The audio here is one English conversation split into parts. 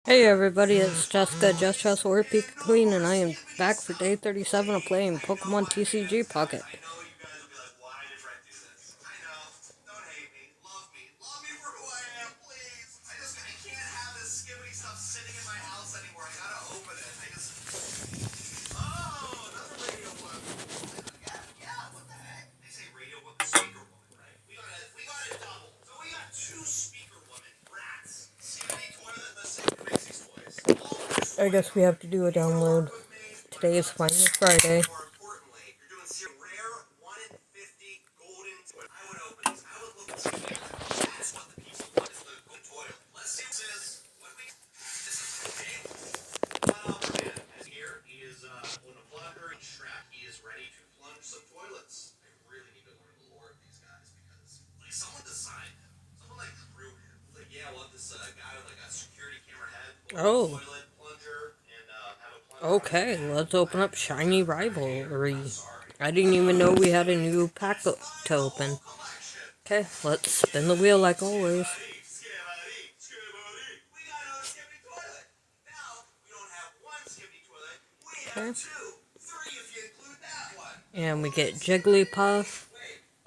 Hey everybody, it's Jessica, Just or Pika Queen, and I am back for day 37 of playing Pokemon TCG Pocket. I guess we have to do a download. Today is finally Friday. Oh, okay, let's open up Shiny Rivalry. I didn't even know we had a new pack to open. Okay, let's spin the wheel like always. Okay. And we get Jigglypuff,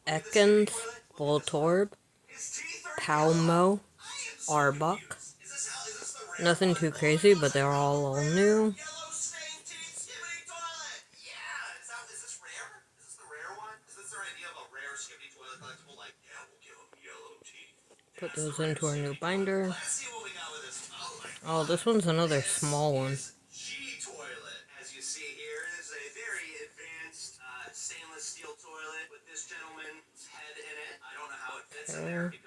Ekans, Voltorb, Palmo, Arbok. Nothing too crazy, but they're all new. Put those into our new binder. Oh, this one's another small one. Okay.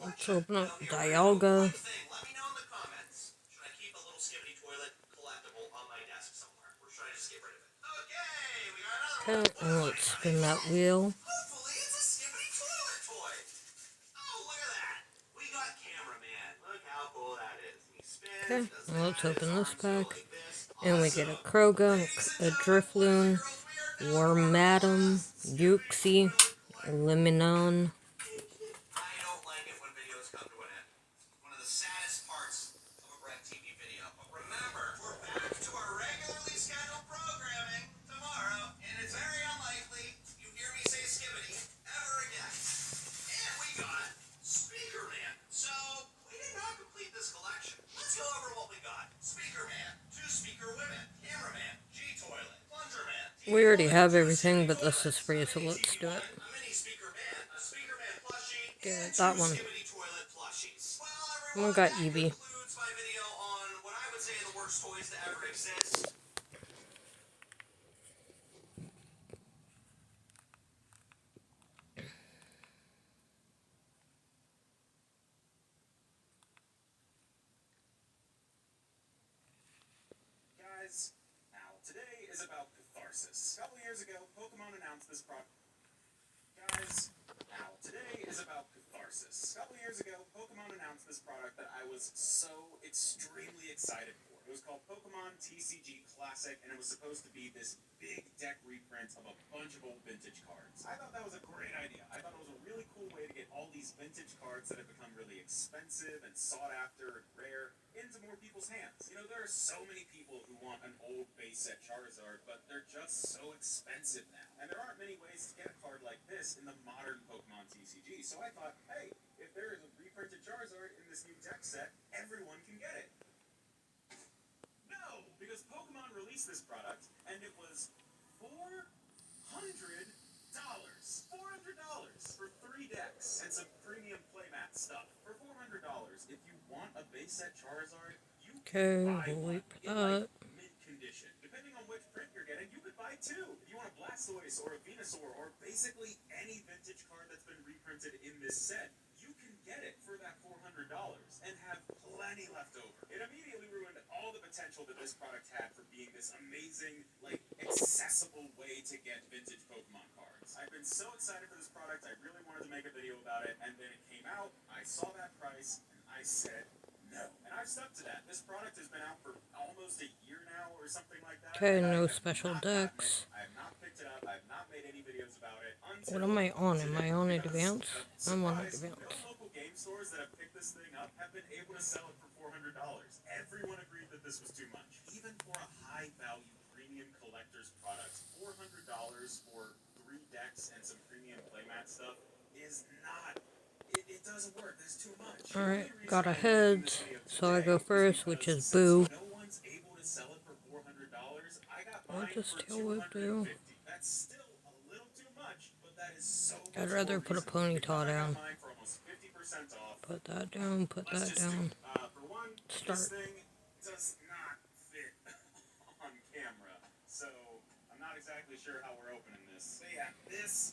Let's open up Dialga. Okay, and let's spin that wheel. Okay, and let's open this pack. And we get a Krogunk, a Drifloon, Wormadam, Uxie, Liminon. We already have everything, but this is free, so let's do it. Get that one. We got Eevee. Now, today is about catharsis. A couple years ago, Pokemon announced this product. That I was so extremely excited for. It was called Pokemon TCG Classic, and it was supposed to be this big deck reprint of a bunch of old vintage cards. I thought that was a great idea. I thought it was a really cool way to get all these vintage cards that have become really expensive and sought after and rare into more people's hands. You know, there are so many people who want an old base set Charizard, but they're just so expensive now. And there aren't many ways to get a card like this in the modern Pokemon TCG. So I thought, hey, if there is a reprinted Charizard in this new deck set, everyone can get it. No, because Pokemon released this product, and it was $400. $400 for 3 decks and some premium playmat stuff. For $400, if you want a base set Charizard, you can buy one in like mint condition. Depending on which print you're getting, you could buy 2. If you want a Blastoise or a Venusaur or basically any vintage card that's been reprinted in this set, you can get it for that $400 and have plenty left over. It immediately ruined all the potential that this product had for being this amazing, like, accessible way to get vintage Pokemon cards. I've been so excited for this product, I really wanted to make a video about it, and then it came out, I saw that price, and I said no. And I've stuck to that. This product has been out for almost a year now, or something like that. Okay, no special decks. I have not picked it up, I have not made any videos about it What until am I on? Am today. I on Because, advanced? I'm on surprise, advanced. real local game stores that have picked this thing up have been able to sell it for $400. Everyone agreed that this was too much. Even for a high value premium collector's product, $400 for 3 decks and some premium playmat stuff is not. It doesn't work. There's too much. The Alright, only reason got a I am making this heads, video so I today go is first, which because is since Boo. no one's able to sell it for $400, I got What mine does for Tail Whip do? 250. That's still a little too much, but that is so I'd much more rather put a reasonable because ponytail I got down. mine for almost 50% off. Put that down, put Let's that just do down. it. For one, this Start. thing does not fit on camera, so I'm not exactly sure how we're opening this. But yeah,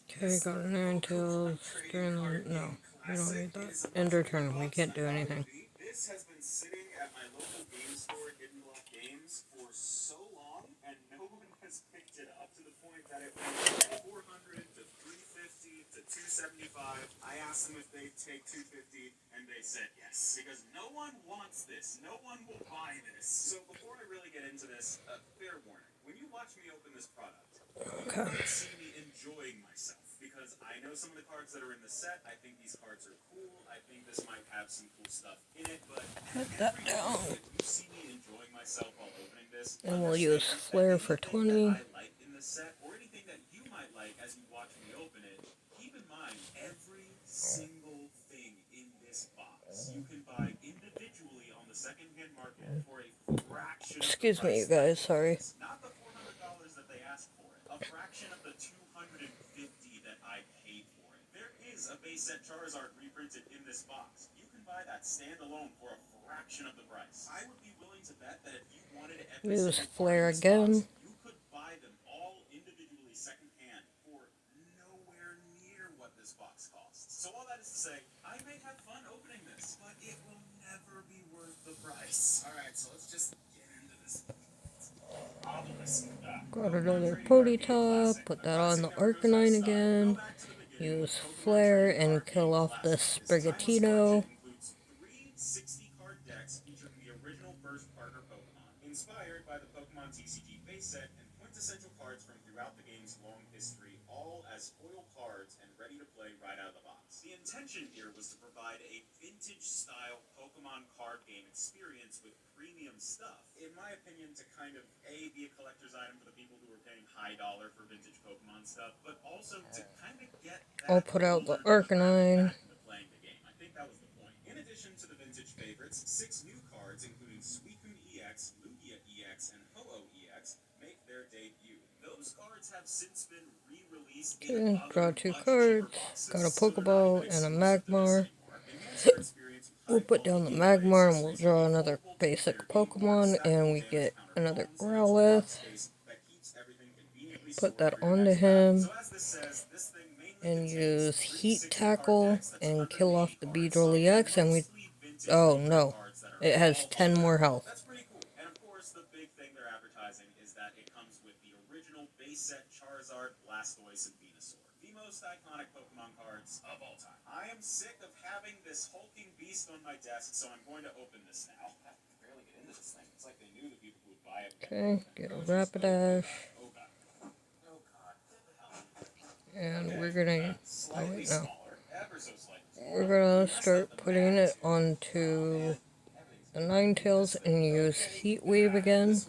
Okay, got an Iron Tails. During the. No, we don't need that. Ender turn, we can't do anything. This has been sitting at my local game store, Hidden Block Games, for so long, and no one has picked it up to the point that it went from 400 to 350 to 275. I asked them if they'd take 250, and they said yes, because no one wants this. No one will buy this. So before I really get into this, fair warning: when you watch me open this product, you might see me enjoying myself. Because I know some of the cards that are in the set. I think these cards are cool. I think this might have some cool stuff in it. But Put that down. if you see me enjoying myself while opening this, And we'll use Flare for 20. that I like in this set, or anything that you might like as you watch me open it, keep in mind every single thing in this box you can buy individually on the secondhand market for a fraction. Excuse me, you guys. Sorry. Not the $400 that they asked for it. A fraction of the $250 that I paid for it. There is a base set Charizard reprinted in this box. You can buy that standalone for a fraction of the price. I would be willing to bet that if you wanted every Use single Flare card in this again. box, you could buy them all individually secondhand for nowhere near what this box costs. So all that is to say, I may have fun opening this, but it will never be worth the price. Alright, so let's just get into this. Got another Ponyta, put that on the Arcanine again, use Flare and kill off the Sprigatito. Includes 3 60-card decks featuring the original first partner Pokemon, inspired by the Pokemon TCG base set and quintessential cards from throughout the game's long history, all as foil cards and ready to play right out of the box. The intention here was to provide a vintage-style Pokemon card game experience with premium stuff. In my opinion, to kind of be a collector's item for the people who are paying high dollar for vintage Pokemon stuff, but also to kind of get that I'll put out the Arcanine. into playing the game. I think that was the point. In addition to the vintage favorites, 6 new cards, including Suicune EX, Lugia EX, and Ho-Oh EX, make their debut. Those cards have since been re-released in Okay, draw other 2 much cards, cheaper boxes, got a so they're not Pokeball even and a exclusive to this Magmar. anymore. Enhance your experience with We'll put down the Magmar and we'll draw another basic Pokemon and we get another Growlithe. Put that onto him and use Heat Tackle and kill off the Beedrill EX and we... Oh no, it has 10 more health. That's pretty cool. And of course, the big thing they're advertising is that it comes with the original base set Charizard, Blastoise, and Venusaur. The most iconic Pokemon cards of all time. I am sick of having this hulking beast on my desk, so I'm going to open this now. I can barely get into this thing. It's like they knew the people who would buy it. Okay, get a Rapidash. Oh god. Oh god. And we're gonna... Oh wait, no. Ever so slightly. We're gonna start putting it onto the Ninetales and use Heat Wave again.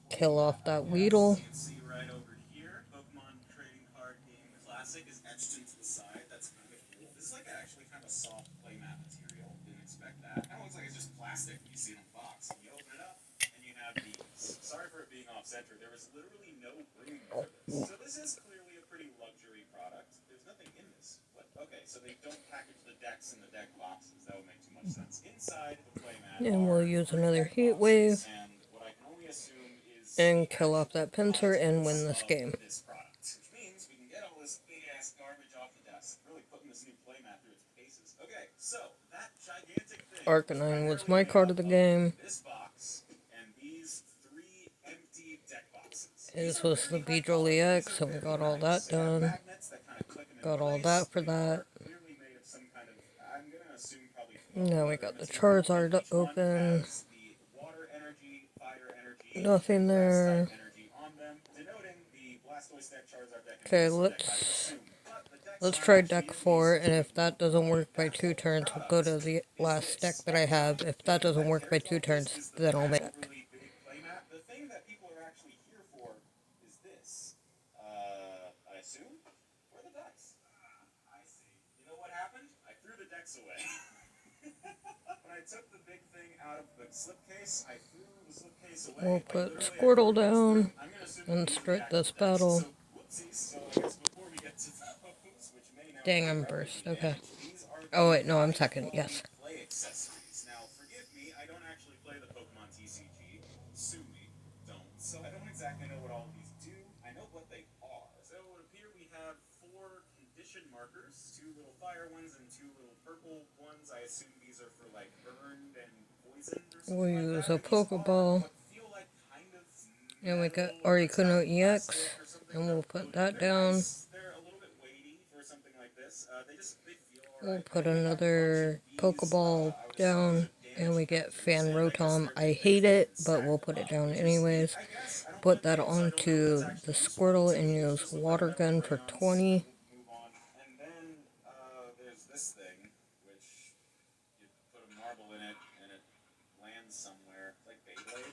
Kill off that Weedle. You can see right over here, Pokemon Trading Card Game Classic is etched into the side. That's kind of cool. This is like actually kind of soft playmat material. Didn't expect that. Kind of looks like it's just plastic when you see it in the box. And you open it up, and you have these. Sorry for it being off-center. There was literally no room for this. So this is clearly a pretty luxury product. There's nothing in this. What? Okay, so they don't package the decks in the deck boxes. That would make too much sense. Inside the playmat, And we'll use another Heat Wave and what I can only assume is and kill off that Pinsir and win this game. this product, which means we can get all this big ass garbage off the desk. Really putting this new playmat through its paces. Okay, so that gigantic thing. Arcanine was my card of the game. This box and these 3 empty deck boxes. This was the Beedrill EX, so we got all that done. Got all that for that. Clearly made of some kind of, I'm gonna assume probably. Now we got the Charizard open. Nothing there. Okay, let's try deck 4, and if that doesn't work by 2 turns, we'll go to the last deck that I have. If that doesn't work by 2 turns, then I'll make it. The thing that people are actually here for is this. I assume? Where are the decks? I see. You know what happened? I threw the decks away. When I took the big thing out of the slipcase, I threw the slipcase away. We'll put Squirtle down and start this battle. So, whoopsies. So I guess before we get to those, which may now Dang, I'm first. Okay. Oh wait, no, I'm second. Yes. play accessories. Now, forgive me, I don't actually play the Pokemon TCG. Sue me, don't. So I don't exactly know what all of these do. I know what they are. So it would appear we have 4 condition markers, 2 little fire ones and 2 little purple ones. I assume these are for like burned and poisoned or something We'll like use that. a Pokeball. And we got Articuno EX, and we'll put that down. We'll put another Pokeball down, and we get Fan Rotom. I hate it, but we'll put it down anyways. Put that onto the Squirtle and use Water Gun for 20. And then there's this thing, which you put a marble in it, and it lands somewhere. It's like Beyblade.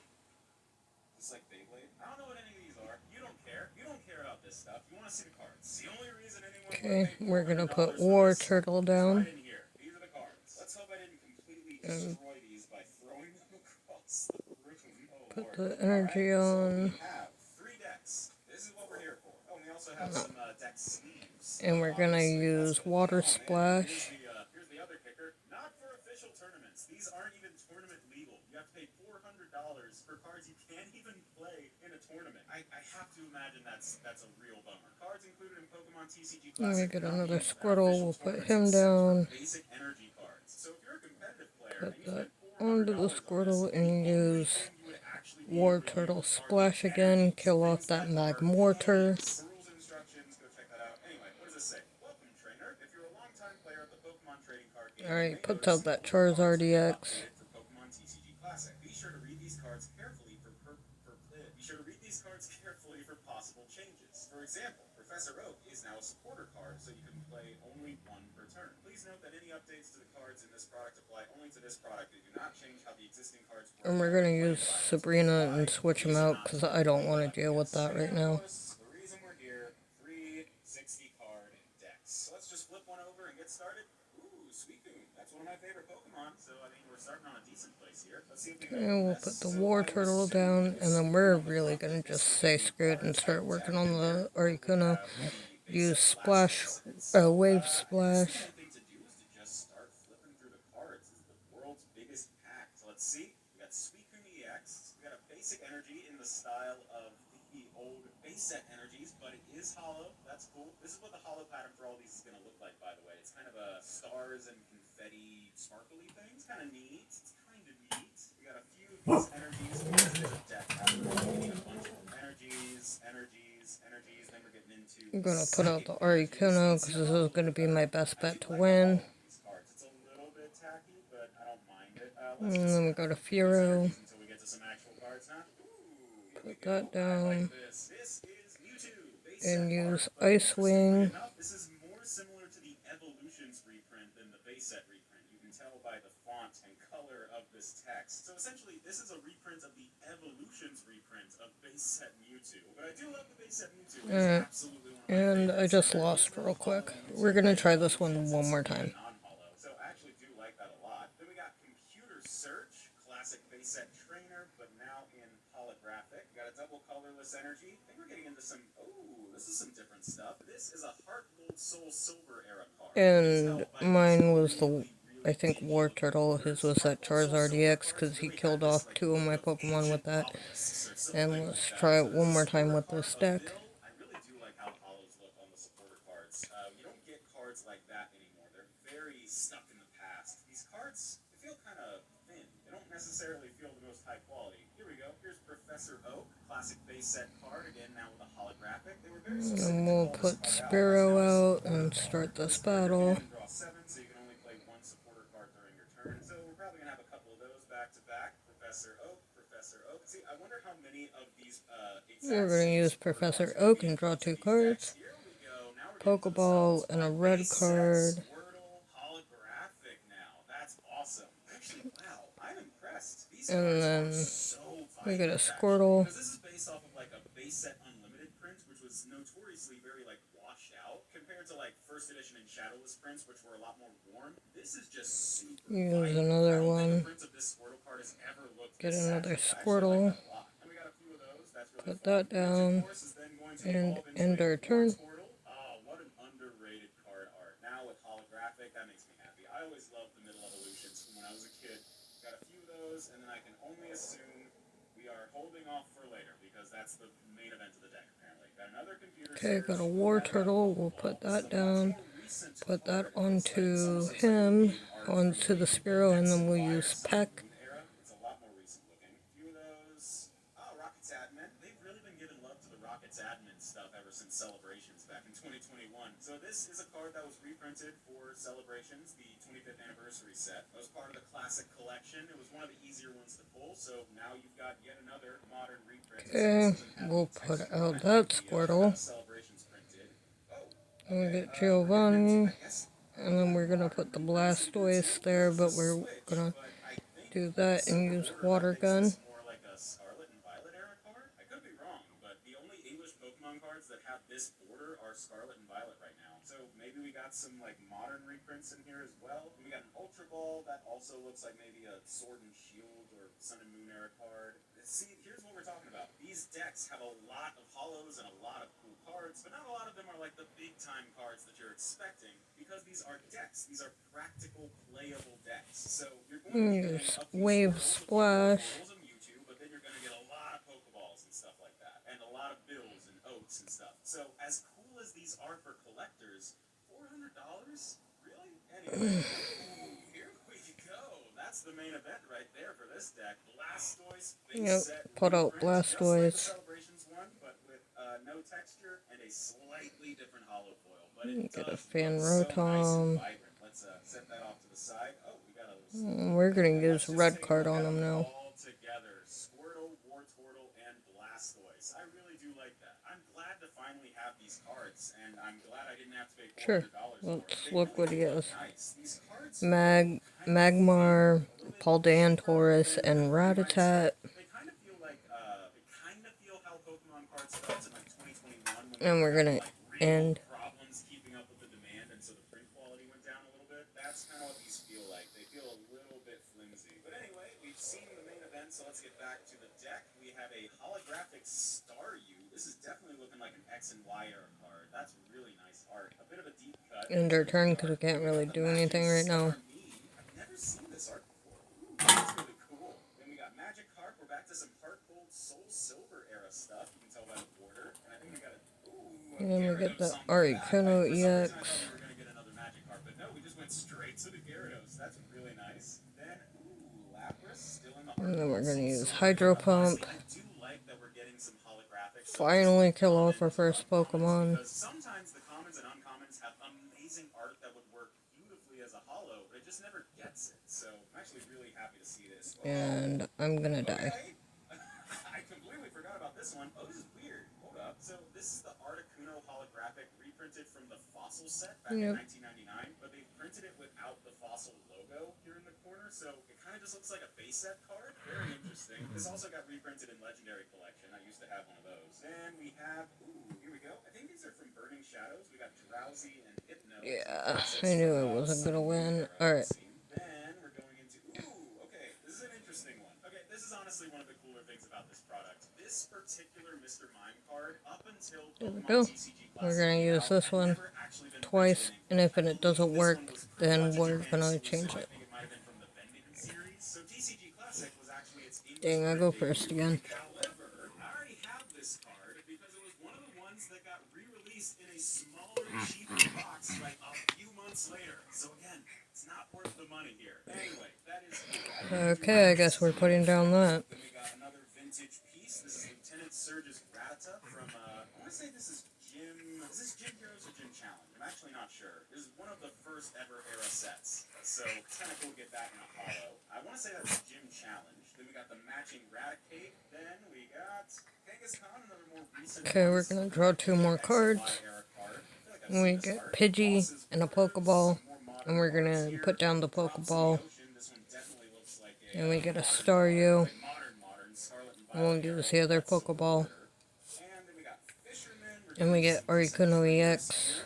Just like Beyblade. I don't know what any of these are. You don't care. You don't care about this stuff. You want to see the cards. The only reason anyone Okay, we're gonna put War Turtle down. right in here. These are the cards. Let's hope I didn't completely destroy these by throwing them across the room. Oh, Put Lord. the energy on. We have 3 decks. This is what we're here for. Oh, and we also have some deck sleeves. And we're gonna use Water Splash. Here's the other kicker. Not for official tournaments. These aren't even tournament legal. You have to pay $400 for cards you can't even play in a tournament. I have to imagine that's a real bummer. Cards included in Pokemon TCG Let me Classic. get another Squirtle. We'll put him down. Basic energy cards. So if you're a competitive player Put and you that spend onto the Squirtle and use War Turtle Splash again. Kill off that Magmortar. rules and instructions, go check that out. Anyway, what does this say? Welcome, trainer. If you're a longtime player of the Pokemon trading card game, Alright, puts out that Charizard EX. for Pokemon TCG Classic. Be sure to read these cards carefully for possible changes. For example, Professor Oak is now a supporter card, so you can play only 1 per turn. Please note that any updates to the cards in this product apply only to this product. They do not change how the existing cards work. And we're gonna use Sabrina and switch him out because I don't want to deal with that right now. The reason we're here, 360 card decks. So let's just flip one over and get started. Ooh, Suicune. That's one of my favorite Pokemon, so I mean we're starting on a decent place here. Let's see if we can And we'll put the War Turtle down, and then we're really gonna just say screwed and start working on the Articuno. Use Splash, Wave Splash. to do is to just start flipping through the cards. This is the world's biggest pack. So let's see. We got Suicune EX. We got a basic energy in the style of the old base set energies, but it is hollow. That's cool. This is what the hollow pattern for all these is going to look like, by the way. It's kind of a stars and confetti sparkly thing. It's kind of neat. It's kind of neat. We got a few of these energies. There's a deck out there. We need a bunch of energies. Then we're getting into I'm gonna put out the Articuno because this is gonna be my best bet to win. it's a little bit tacky, but I don't mind it. And then we go to Furo. Until we get to some actual cards now. Put that down. This is Mewtwo. And use Ice Wing. This is more similar to the Evolutions reprint than the base set reprint. You can tell by the font and color of this text. So essentially, this is a reprint of the Evolutions reprint of base set Mewtwo. But I do love the base set Mewtwo. It's absolutely one of my And I just lost real quick. We're gonna try this one more time. non-hollow. So I actually do like that a lot. Then we got Computer Search, classic base set trainer, but now in holographic. We got a double colorless energy. I think we're getting into some, this is some different stuff. This is a Heart Gold Soul Silver era card. And mine was the, I think, War Turtle. His was that Charizard EX because he killed off 2 of my Pokemon with that. And let's try it one more time with this deck. I really do like how hollows look on the supporter cards. You don't get cards like that anymore. They're very stuck in the past. These cards, they feel kind of thin. They don't necessarily feel the most high quality. Here we go. Here's Professor Oak, classic base set card, again now with a holographic. They were very specific. And we'll put Spearow out and start this battle. Draw 7, so you can only play 1 supporter card during your turn. So we're probably going to have a couple of those back to back. Professor Oak, Professor Professor Oak. See, I wonder how many of these We're exact going to same use sport Professor cards could Oak be in and a draw bunch of 2 these decks. cards. Here we go. Now we're getting to the Pokeball subtle and a stuff. red Base set card. Squirtle holographic now. That's awesome. Actually, wow, I'm impressed. These And cards are then so we get a vibrant, actually, Squirtle. because this is based off of like a base set unlimited print, which was notoriously very like washed out compared to like first edition and shadowless prints, which were a lot more worn. This is just super Use vibrant. I another don't think a one. print of this Squirtle card has ever looked Get this another saturated. I actually like Squirtle. that a lot. And we got a few of those. That's really Put fun. that Magic down. Horse is then going to And evolve into end a our War turn. Turtle. Oh, what an underrated card art. Now with holographic, that makes me happy. I always loved the middle evolutions from when I was a kid. Got a few of those, and then I can only assume we are holding off for later because that's the main event of the deck, apparently. Got another computer Okay, search. got a Ooh, War now we got a Turtle. We'll Pokeball. put This is that a much down. more recent Put that card, it looks like. This onto almost looks like it would him. be an art from Onto the maybe the Spearow, and X then and we'll Y or use Sun and Peck. Moon era. It's a lot more recent looking. A few of those. Oh, Rockets Admin. They've really been giving love to the Rockets Admin stuff ever since Celebrations back in 2021. So this is a card that was reprinted for Celebrations, the 25th anniversary set. It was part of the classic collection. It was one of the easier ones to pull, so now you've got yet another modern reprint. Okay, we'll put out that Squirtle. Celebrations printed. Oh, And we okay. get We're getting into, Giovanni. I guess, And then we're going to put the Blastoise there, but we're going to do that and use Water Gun. more like a Scarlet and Violet era card. I could be wrong, but the only English Pokemon cards that have this border are Scarlet and Violet right now. So maybe we got some like modern reprints in here as well. We got an Ultra Ball that also looks like maybe a Sword and Shield or Sun and Moon era card. See, here's what we're talking about. These decks have a lot of holos and a lot of cool cards, but not a lot of them are like the big time cards that you're expecting because these are decks. These are practical, playable decks. So you're going to be getting a few Wave Squirtles, a few Splash. Squirtles of Mewtwo, but then you're going to get a lot of Pokeballs and stuff like that, and a lot of Bills and Oats and stuff. So as cool as these are for collectors, $400? Really? Anyway, here we go. That's the main event right there for this deck. Blastoise base set Put out reprint, just like the Blastoise. Celebrations one, but with no texture and a slightly different holo foil. But it Get a does Fan look so nice and Rotom. vibrant. Let's set that off to the side. Oh, we got a little We're going to use let's just red take a card look on at him them now. all together. Squirtle, Wartortle, and Blastoise. I really do like that. I'm glad to finally have these cards, and I'm glad I didn't have to pay $400 Sure. for Let's it. look what he has. Nice. These cards Magmar, Paldeantaurus, and Rattata. they kind of feel like they kind of feel how Pokemon cards felt in like 2021 when And we're having, going to like real end. problems keeping up with the demand, and so the print quality went down a little bit. That's kind of what these feel like. They feel a little bit flimsy. But anyway, we've seen the main event, so let's get back to the deck. We have a holographic Staryu. This is definitely looking like an X and Y era card. That's really nice art. A bit of a deep cut. End our turn because we can't really do anything right now. I've never seen this art before. Ooh, that's really cool. Then we got Magikarp. We're back to some Heart Gold, Soul Silver era stuff. You can tell by the border. And I think we got a And then we get the Gyarados on the back. Articuno For some reason, I EX. thought we were going to get another Magikarp, but no, we just went straight to the Gyarados. That's really nice. Then, Lapras, still in the Heart And then we're Gold, going to Soul use Silver Hydro era. Pump. Honestly, I do like that we're getting some holographics. Finally kill off our first Pokemon. Because sometimes the commons and uncommons have amazing art that would work beautifully as a holo, but it just never gets it. So I'm actually really happy to see this. And I'm going to die. Okay. I completely forgot about this one. Oh, this is weird. Hold up. So this is the Articuno holographic reprinted from the Fossil set back in 1999, but they printed it without the Fossil logo here in the corner, so it kind of just looks like a base set card. Very interesting. This also got reprinted in Legendary Collection. I used to have one of those. Then we have, here we go. I think these are from Burning Shadows. We got Drowsy and Hypno. Yeah, I knew I wasn't going to win. Alright. Then we're going into, okay, this is an interesting one. Okay, this is honestly one of the cooler things about this product. This particular Mr. Mime card, up until Pokemon TCG Classic, we're going to use this one twice, and if it doesn't work, then we're going to change it. Dang, I go first again. However, I already have this card because it was one of the ones that got re-released in a smaller, cheaper box like a few months later. So again, it's not worth the money here. Anyway, that is Okay, I guess we're putting down that. Then we got another vintage piece. This is Lieutenant Surge's Rattata from, I want to say this is Gym Heroes or Gym Challenge? I'm actually not sure. This is one of the first ever era sets. So it's kind of cool to get that in a holo. I want to say that's Gym Challenge. Then we got the matching Raticate. Then we got Kangaskhan, another more recent. Okay, we're gonna draw 2 more cards. We get Pidgey and a Pokeball, and we're gonna put down the Pokeball. And we get a Staryu. And we'll use the other Pokeball. And we get Articuno EX.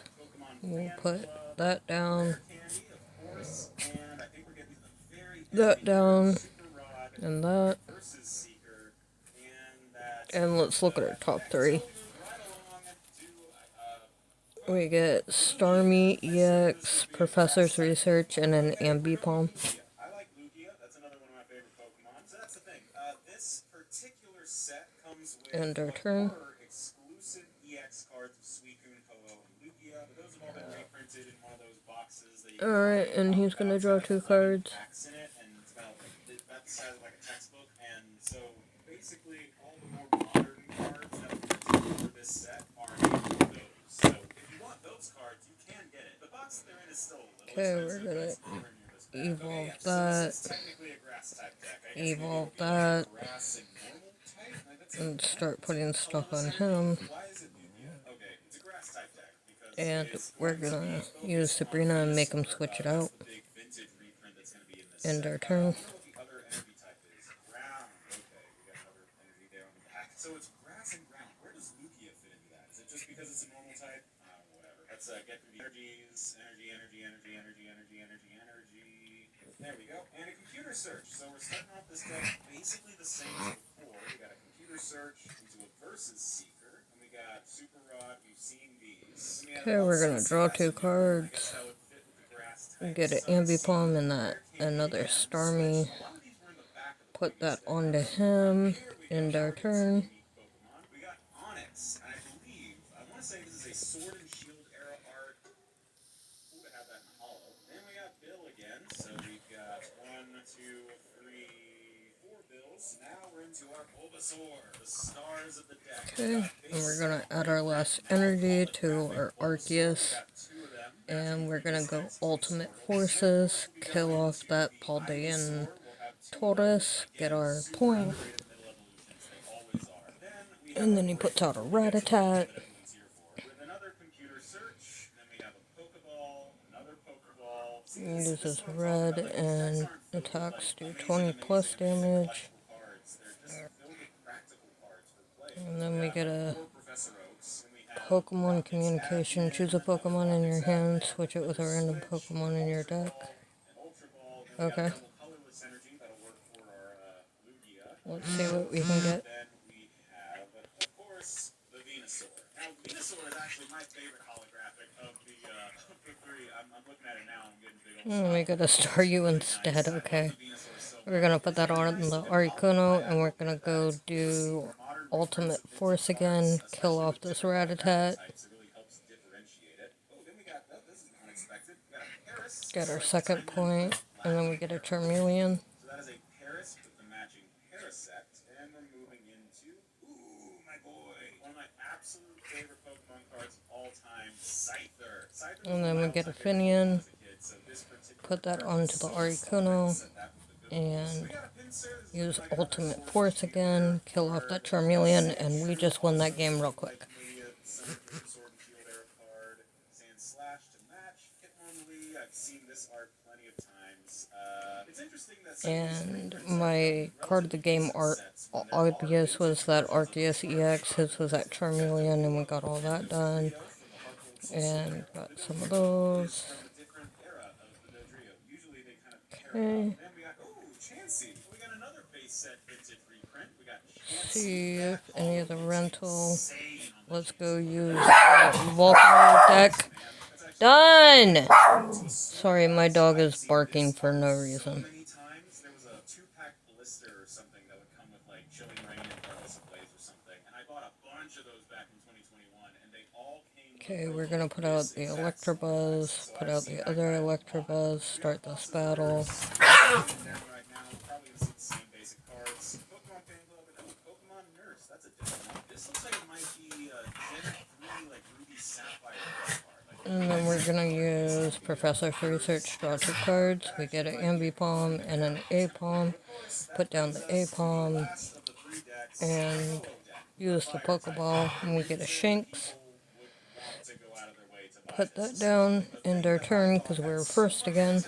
We'll put that down. That down. And that. And let's look at our top 3. We get Starmie EX, Professor's Research, and an Ambipom. I like Lugia. That's another one of my favorite Pokemon. So that's the thing. This particular set comes with End our turn. exclusive EX cards of Suicune, Ho-Oh, and Lugia. But those have all been reprinted in one of those boxes that you Alright, and he's gonna draw 2 cards. in it, and it's got that size like a textbook. And so basically, all the more modern cards that are printed for this set are those. So if you want those cards, you can get it. The box they're in is still a little Okay, we're gonna evolve that, evolve that, and start putting stuff on him. And we're gonna use Sabrina and make him switch it out. End our turn. So it's grass and ground. Where does Lugia fit into that? Is it just because it's a normal type? Whatever. Let's get through the energies. Energy. There we go. And a computer search. So we're starting off this deck basically the same as before. We got a computer search into a versus seeker. And we got Super Rod. We've seen these. Okay, we're gonna draw 2 cards. Get an Ambipom and that another Starmie. Put that onto him. End our turn. We got Onyx, and I believe, I want to say this is a Sword and Shield era art. Cool to have that in hollow. Then we got Bill again, so we've got 1, 2, 3, 4 Bills. Now we're into our Bulbasaur, the stars of the deck. Okay, and we're gonna add our last energy to our Arceus. And we're gonna go Ultimate Forces, kill off that Paldean Tortoise, get our point. And then he puts out a Rattata. Uses red and attacks do 20 plus damage. And then we get a Pokemon Communication. Choose a Pokemon in your hand, switch it with a random Pokemon in your deck. Okay. Let's see what we can get. Now, Venusaur is actually my favorite holographic of the 3. I'm looking at it now. I'm getting big old We got a Staryu instead. Okay. We're gonna put that on the Articuno, and we're gonna go do Ultimate Force again. Kill off this Rattata. Get our second point, and then we get a Charmeleon. So that is a Paris with the matching Parasect, and we're moving into, my boy, one of my absolute favorite Pokemon cards of all time, Scyther. And then we get a Finian. Put that onto the Articuno, and use Ultimate Force again. Kill off that Charmeleon, and we just won that game real quick. And my card of the game art Arceus was that Arceus EX, his was that Charmeleon, and we got all that done. And got some of those. Okay. See if any of the rental. Let's go use Volcano deck. Done! Sorry, my dog is barking for no reason. Okay, we're gonna put out the Electabuzz, put out the other Electabuzz, start this battle. And then we're we're gonna use Professor's Research, draw 2 cards. We get an Ambi Palm and an A Palm. Put down the A Palm and use the Pokeball, and we get a Shinx. Put that down, end our turn because we were first again.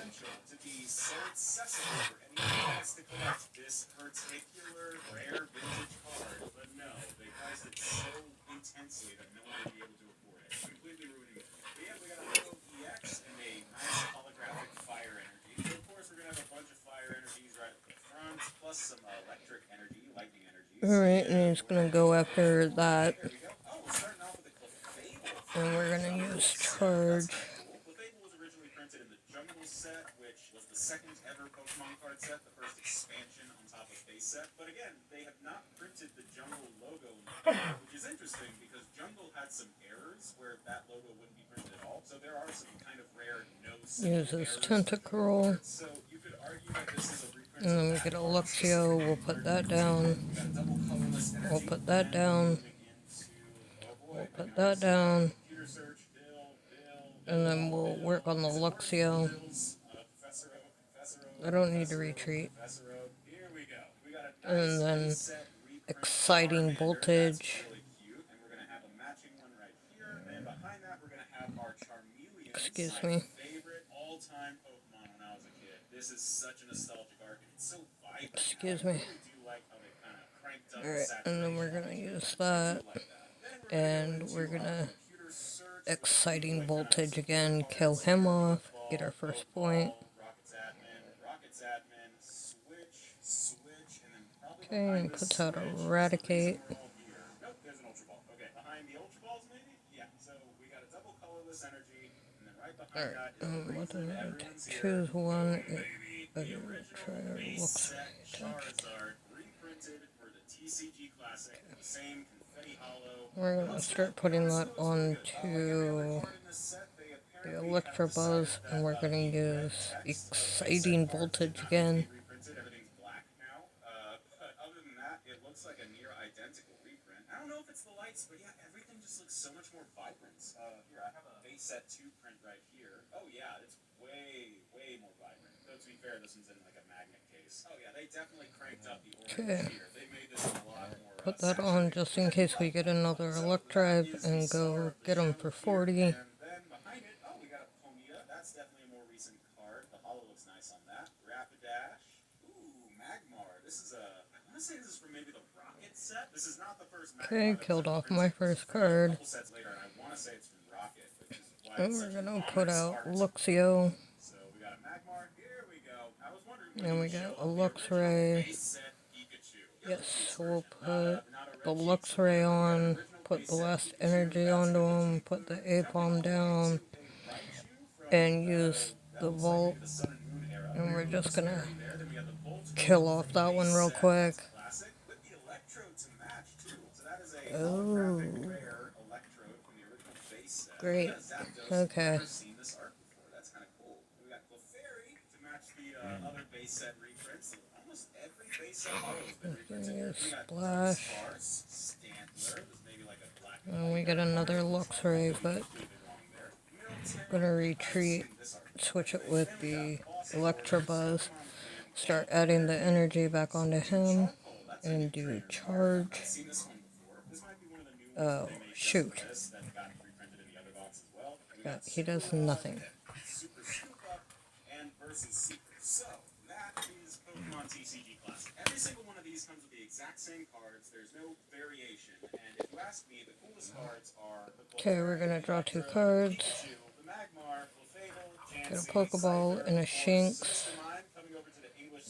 This particular rare vintage card, but no, they priced it so intensely that no one would be able to afford it, completely ruining it. But yeah, we got a Holo EX and a nice holographic fire energy. So of course we're gonna have a bunch of fire energies right up the front, plus some electric energy, lightning energies. Alright, and he's gonna go after that. There we go. Oh, we're starting off with a Clefable. And we're gonna use Charge. Clefable was originally printed in the Jungle set, which was the second ever Pokemon card set, the first expansion on top of base set. But again, they have not printed the Jungle logo in the card, which is interesting because Jungle had some errors where that logo wouldn't be printed at all. So there are some kind of rare Uses Tentacruel. So you could argue that this is a reprint. And then we get a Luxio. We'll put that down. We'll put that down. We'll put that down. And then we'll work on the Luxio. I don't need to retreat. And then Exciting Voltage. Excuse me. This is such a nostalgic arc, and it's so vibrant. Excuse me. I really do like how they kind of cranked up Alright, and then we're gonna use that. And we're gonna Exciting Voltage again, kill him off, get our first point. Okay, and puts out Eradicate. Alright, what do I choose one? I try to look for We're gonna start putting that onto the Electabuzz, and we're gonna use Exciting Voltage again. Like a near identical reprint. I don't know if it's the lights, but yeah, everything just looks so much more vibrant. Here, I have a base set 2 print right here. Oh yeah, it's way more vibrant. Though to be fair, this one's in like a magnet case. Oh yeah, they definitely cranked up the orange here. They made this a lot more. Put that on just in case we get another Electribe and go get them for 40. And then behind it, oh, we got a Ponyta. That's definitely a more recent card. The holo looks nice on that. Rapidash. Ooh, Magmar. This is a. I want to say this is from maybe the Rocket set. This is not the first Magmar. Okay, killed off my first card. A couple sets later, and I want to say it's from Rocket, which is why And we're gonna put out Luxio. So we got a Magmar. Here we go. I was wondering. And we got a Luxray. Yes, we'll put the Luxray on, put Blast Energy onto him, put the A-Palm down, and use the Volt. And we're just gonna kill off that one real quick. Oh, great. Okay. Splash. And we get another Luxray, but I'm gonna retreat, switch it with the Electabuzz, start adding the energy back onto him, and do Charge. Oh, shoot. Yeah, he does nothing. So, that is Pokemon TCG Classic. Every single one of these comes with the exact same cards. There's no variation. And if you ask me, the coolest cards are the Okay, we're gonna draw 2 cards. Get a Pokeball and a Shinx.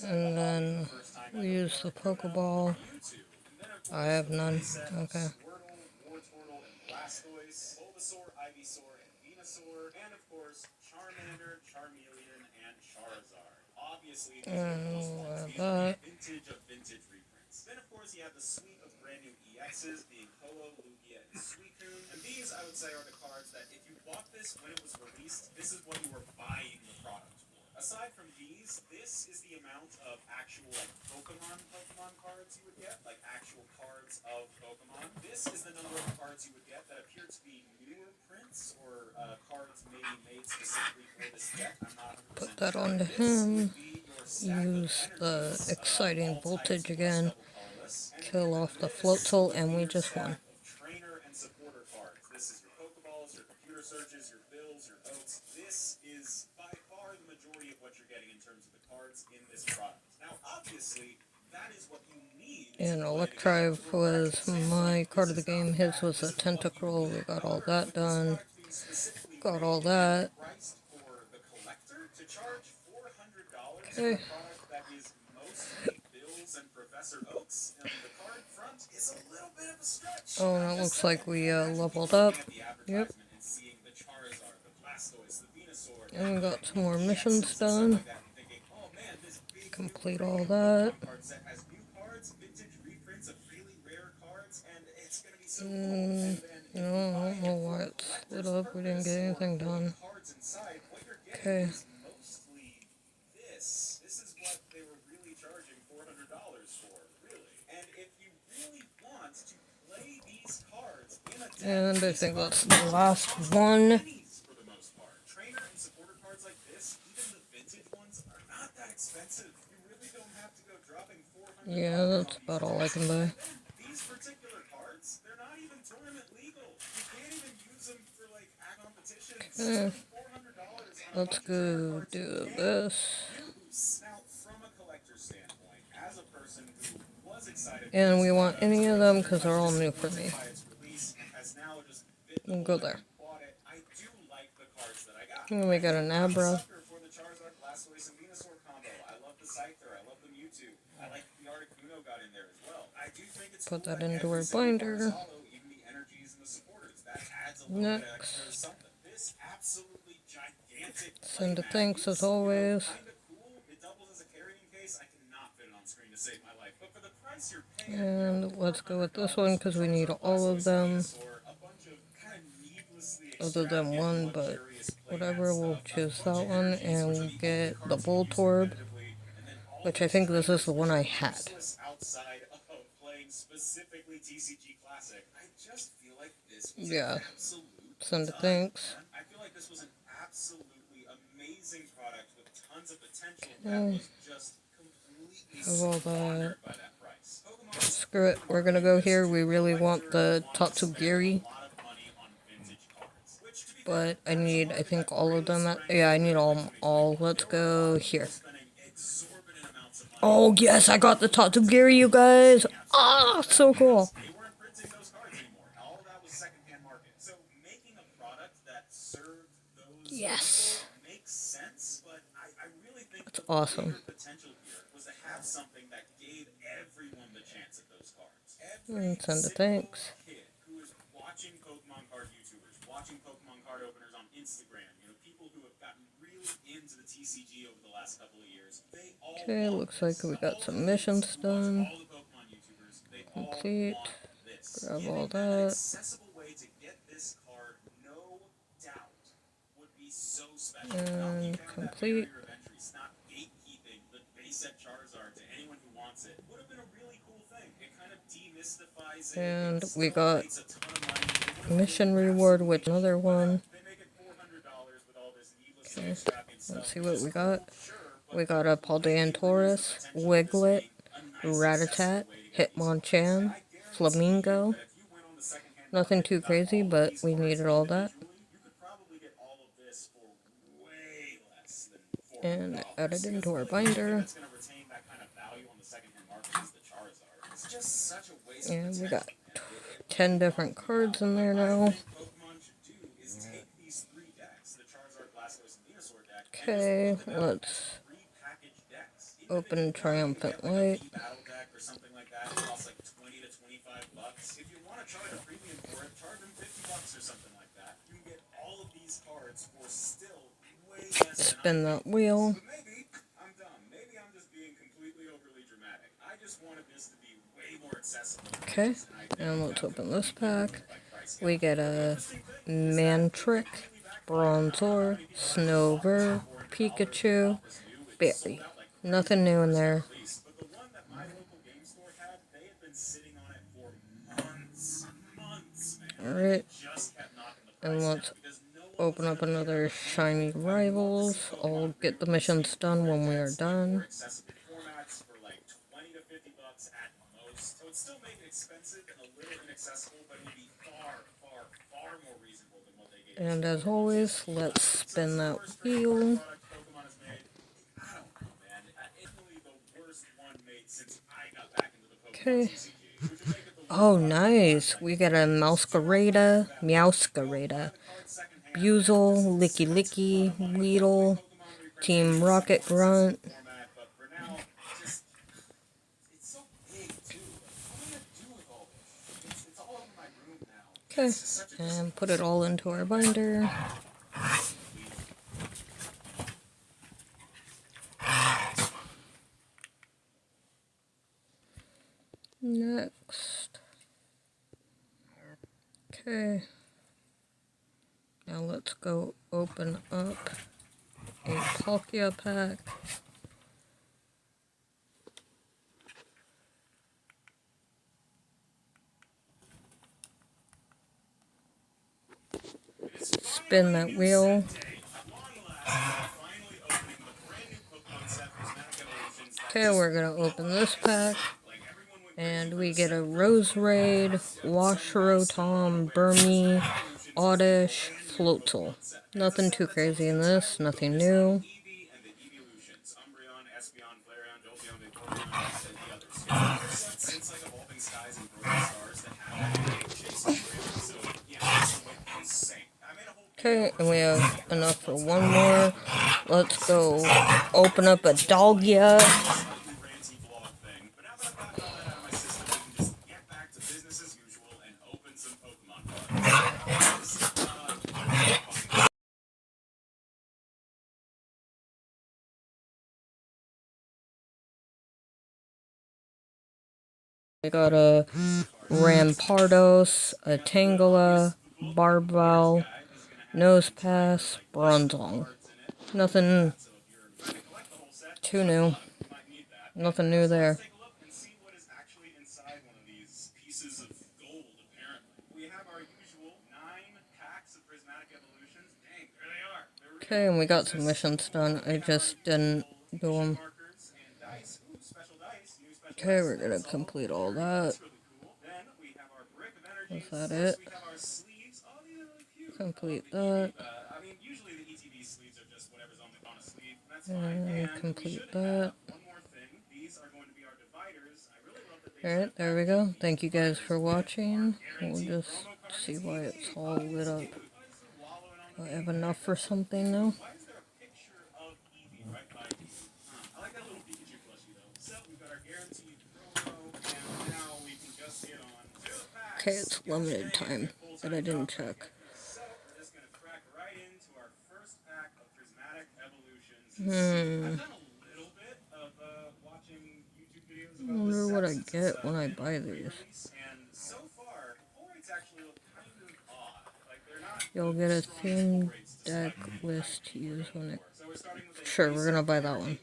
And then we use the Pokeball. I have none. Okay. And we'll have that. Then, of course, you have the suite of brand new EXs, being Holo, Lugia, and Suicune. And these, I would say, are the cards that if you bought this when it was released, this is what you were buying the product for. Aside from these, this is the amount of actual, like, Pokemon cards you would get, like actual cards of Pokemon. This is the number of cards you would get that appear to be newer prints or cards maybe Put that onto him. Use the exciting voltage again. Kill off the float soul, and we just won. Trainer and supporter cards. This is your Pokeballs, your computer searches, your bills, your oats. This is by far the majority of what you're getting in terms of the cards in this product. Now, obviously, that is what you need. And Electrive was my card of the game. His was a Tentacruel. We got all that done. Got all that. Okay. Oh, and it looks like we leveled up. Yep. And we got some more missions done. Complete all that. No, I don't know why it's split up. We didn't get anything done. Okay. This is what they were really charging $400 for, really. And if you really want to play these cards in a deck, and I think that's the last one. For the most part, trainer and supporter cards like this, even the vintage ones, are not that expensive. You really don't have to go dropping $400. Yeah, that's about all I can buy. These particular cards, they're not even tournament legal. You can't even use them for like competitions. Okay. Let's go do this. And we want any of them because they're all new for me. We'll go there. And we got an Abra. Put that into our binder. Next. Send a thanks as always. And let's go with this one because we need all of them. Other than one, but whatever, we'll choose that one and get the Voltorb, which I think this is the one I had. Yeah. Send a thanks. I feel like this was an absolutely amazing product with tons of potential that was just completely squandered by that price. Screw it, we're gonna go here. We really want the Tatsugiri. But I need, I think, all of them. Yeah, I need all. Let's go here. Oh, yes, I got the Tatsugiri, you guys. Ah, so cool. Yes. That's awesome. And send a thanks. Watching Pokemon card openers on Instagram, people who have gotten really into the TCG over the last couple of years. Okay, looks like we got some missions done. Complete. Grab all that. And complete. And we got mission reward, which another one. Okay, let's see what we got. We got a Paldean Taurus, Wiglet, Ratatat, Hitmonchan, Flamingo. Nothing too crazy, but we needed all that. And add it into our binder. And we got 10 different cards in there now. Okay, let's open Triumphant Light. Spin that wheel. Okay, and let's open this pack. We get a Mantrick, Bronzor, Snover, Pikachu, Berry. Nothing new in there. Alright, and let's open up another shiny rivals. I'll get the missions done when we are done. Formats for like 20 to 50 bucks at most. So it's still make it expensive and a little inaccessible, but it'll be far more reasonable than what they gave us. And as always, let's spin that wheel. Pokemon has made. I don't know, man. It's really the worst one made since I got back into the Pokemon TCG. Oh, nice. We got a Meowscarada, Buzzle, Licky Licky, Weedle, Team Rocket Grunt. Okay, and put it all into our binder. Next. Okay. Now let's go open up a Palkia pack. Spin that wheel. Okay, we're gonna open this pack. And we get a Rose Raid, Washirotom, Burmy, Oddish, Floatzel. Nothing too crazy in this, nothing new. Okay, and we have enough for one more. Let's go open up a Doggia. We got a Rampardos, a Tangela, Barbell, Nosepass, Bronzong. Nothing too new. Nothing new there. Okay, and we got some missions done. I just didn't do them. Okay, we're gonna complete all that. Is that it? Complete that. And complete that. Alright, there we go. Thank you guys for watching. We'll just see why it's all lit up. Do I have enough for something now? Okay, it's limited time, but I didn't check. I wonder what I get when I buy these. You'll get a theme deck list to use when it... Sure, we're gonna buy that one.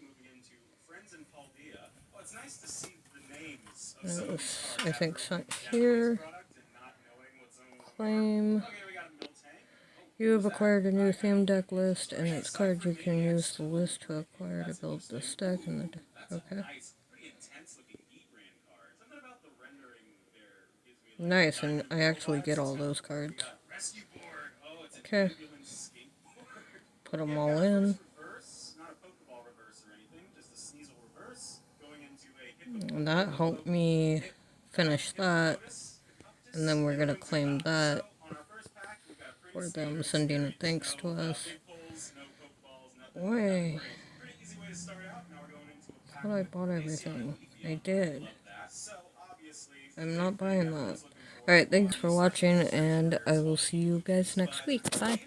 And it was, I think, sent here. Claim. You have acquired a new theme deck list, and its cards you can use the list to acquire to build this deck in the deck. Okay. Nice, and I actually get all those cards. Okay. Put them all in. And that helped me finish that. And then we're gonna claim that for them sending a thanks to us. Why? I thought I bought everything. I did. I'm not buying that. Alright, thanks for watching, and I will see you guys next week. Bye.